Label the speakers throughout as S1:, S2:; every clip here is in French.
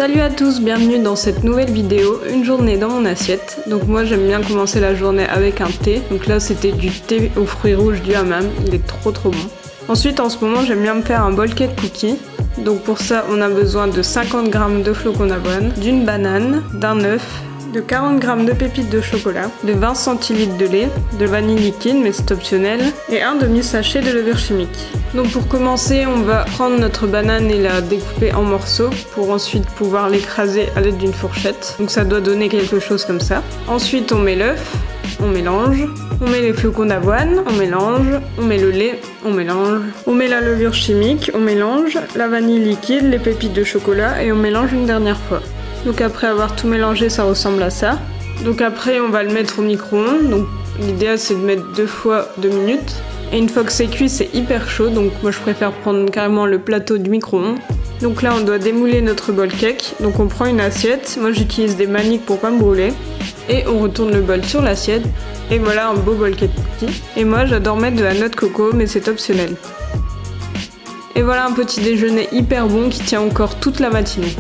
S1: Salut à tous, bienvenue dans cette nouvelle vidéo, une journée dans mon assiette. Donc moi j'aime bien commencer la journée avec un thé. Donc là c'était du thé aux fruits rouges du hammam, il est trop bon. Ensuite en ce moment j'aime bien me faire un bol cake cookie. Donc pour ça on a besoin de 50 g de flocons d'avoine, d'une banane, d'un œuf, de 40 g de pépites de chocolat, de 20 centilitres de lait, de vanille liquide mais c'est optionnel, et un demi-sachet de levure chimique. Donc pour commencer, on va prendre notre banane et la découper en morceaux pour ensuite pouvoir l'écraser à l'aide d'une fourchette. Donc ça doit donner quelque chose comme ça. Ensuite on met l'œuf, on mélange, on met les flocons d'avoine, on mélange, on met le lait, on mélange, on met la levure chimique, on mélange, la vanille liquide, les pépites de chocolat et on mélange une dernière fois. Donc après avoir tout mélangé, ça ressemble à ça. Donc après on va le mettre au micro-ondes. Donc l'idéal c'est de mettre 2 fois 2 minutes. Et une fois que c'est cuit, c'est hyper chaud, donc moi je préfère prendre carrément le plateau du micro-ondes. Donc là on doit démouler notre bol cake. Donc on prend une assiette, moi j'utilise des maniques pour pas me brûler. Et on retourne le bol sur l'assiette. Et voilà un beau bol cake cookie. Et moi j'adore mettre de la noix de coco, mais c'est optionnel. Et voilà un petit déjeuner hyper bon qui tient encore toute la matinée.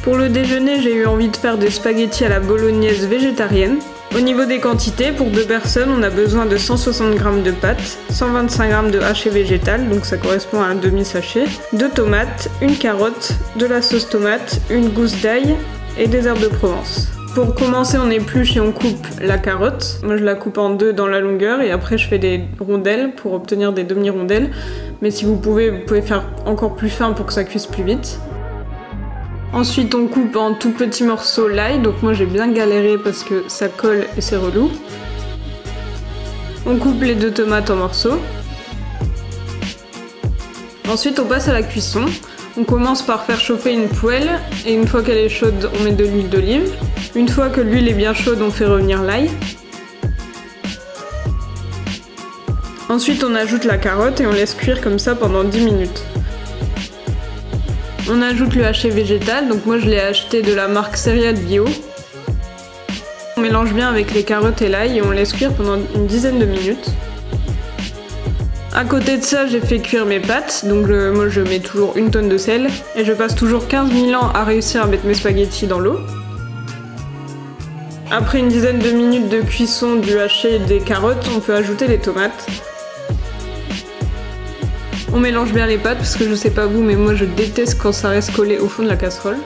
S1: Pour le déjeuner, j'ai eu envie de faire des spaghettis à la bolognaise végétarienne. Au niveau des quantités, pour 2 personnes, on a besoin de 160 g de pâtes, 125 g de haché végétal, donc ça correspond à un demi-sachet, 2 tomates, une carotte, de la sauce tomate, une gousse d'ail et des herbes de Provence. Pour commencer, on épluche et on coupe la carotte. Moi, je la coupe en 2 dans la longueur et après, je fais des rondelles pour obtenir des demi-rondelles. Mais si vous pouvez faire encore plus fin pour que ça cuise plus vite. Ensuite on coupe en tout petits morceaux l'ail, donc moi j'ai bien galéré parce que ça colle et c'est relou. On coupe les 2 tomates en morceaux. Ensuite on passe à la cuisson. On commence par faire chauffer une poêle et une fois qu'elle est chaude on met de l'huile d'olive. Une fois que l'huile est bien chaude on fait revenir l'ail. Ensuite on ajoute la carotte et on laisse cuire comme ça pendant 10 minutes. On ajoute le haché végétal, donc moi je l'ai acheté de la marque Céréales Bio. On mélange bien avec les carottes et l'ail et on laisse cuire pendant une dizaine de minutes. À côté de ça, j'ai fait cuire mes pâtes, donc moi je mets toujours 1 tonne de sel et je passe toujours 15 000 ans à réussir à mettre mes spaghettis dans l'eau. Après une dizaine de minutes de cuisson du haché et des carottes, on peut ajouter les tomates. On mélange bien les pâtes parce que je sais pas vous mais moi je déteste quand ça reste collé au fond de la casserole.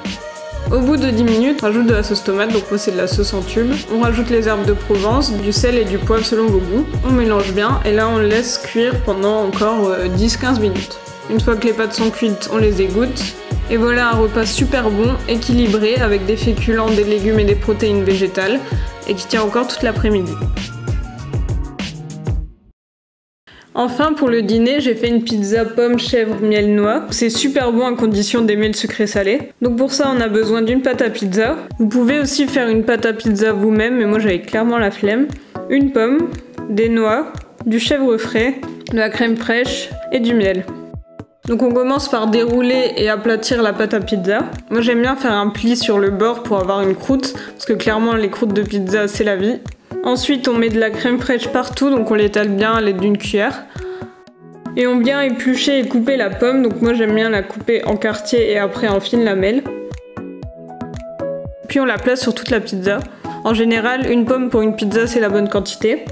S1: Au bout de 10 minutes, on rajoute de la sauce tomate, donc moi c'est de la sauce en tube. On rajoute les herbes de Provence, du sel et du poivre selon vos goûts. On mélange bien et là on laisse cuire pendant encore 10-15 minutes. Une fois que les pâtes sont cuites, on les égoutte. Et voilà un repas super bon, équilibré, avec des féculents, des légumes et des protéines végétales, et qui tient encore toute l'après-midi. Enfin pour le dîner, j'ai fait une pizza pomme, chèvre, miel, noix. C'est super bon à condition d'aimer le sucré salé. Donc pour ça on a besoin d'une pâte à pizza. Vous pouvez aussi faire une pâte à pizza vous-même, mais moi j'avais clairement la flemme. Une pomme, des noix, du chèvre frais, de la crème fraîche et du miel. Donc on commence par dérouler et aplatir la pâte à pizza. Moi j'aime bien faire un pli sur le bord pour avoir une croûte, parce que clairement les croûtes de pizza c'est la vie. Ensuite on met de la crème fraîche partout, donc on l'étale bien à l'aide d'une cuillère. Et on vient éplucher et couper la pomme, donc moi j'aime bien la couper en quartiers et après en fines lamelles. Puis on la place sur toute la pizza. En général, une pomme pour une pizza c'est la bonne quantité.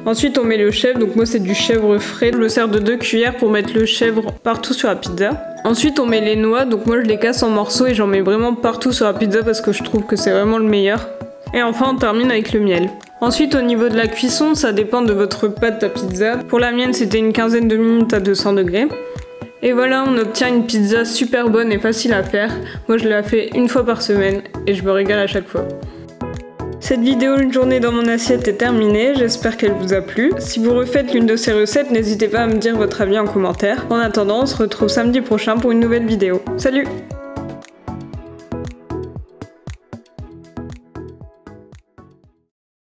S1: Ensuite on met le chèvre, donc moi c'est du chèvre frais. Je me sers de 2 cuillères pour mettre le chèvre partout sur la pizza. Ensuite on met les noix, donc moi je les casse en morceaux et j'en mets vraiment partout sur la pizza parce que je trouve que c'est vraiment le meilleur. Et enfin on termine avec le miel. Ensuite au niveau de la cuisson, ça dépend de votre pâte à pizza. Pour la mienne c'était une quinzaine de minutes à 200 degrés. Et voilà, on obtient une pizza super bonne et facile à faire. Moi je la fais 1 fois par semaine et je me régale à chaque fois. Cette vidéo Une journée dans mon assiette est terminée, j'espère qu'elle vous a plu. Si vous refaites l'une de ces recettes, n'hésitez pas à me dire votre avis en commentaire. En attendant, on se retrouve samedi prochain pour une nouvelle vidéo. Salut!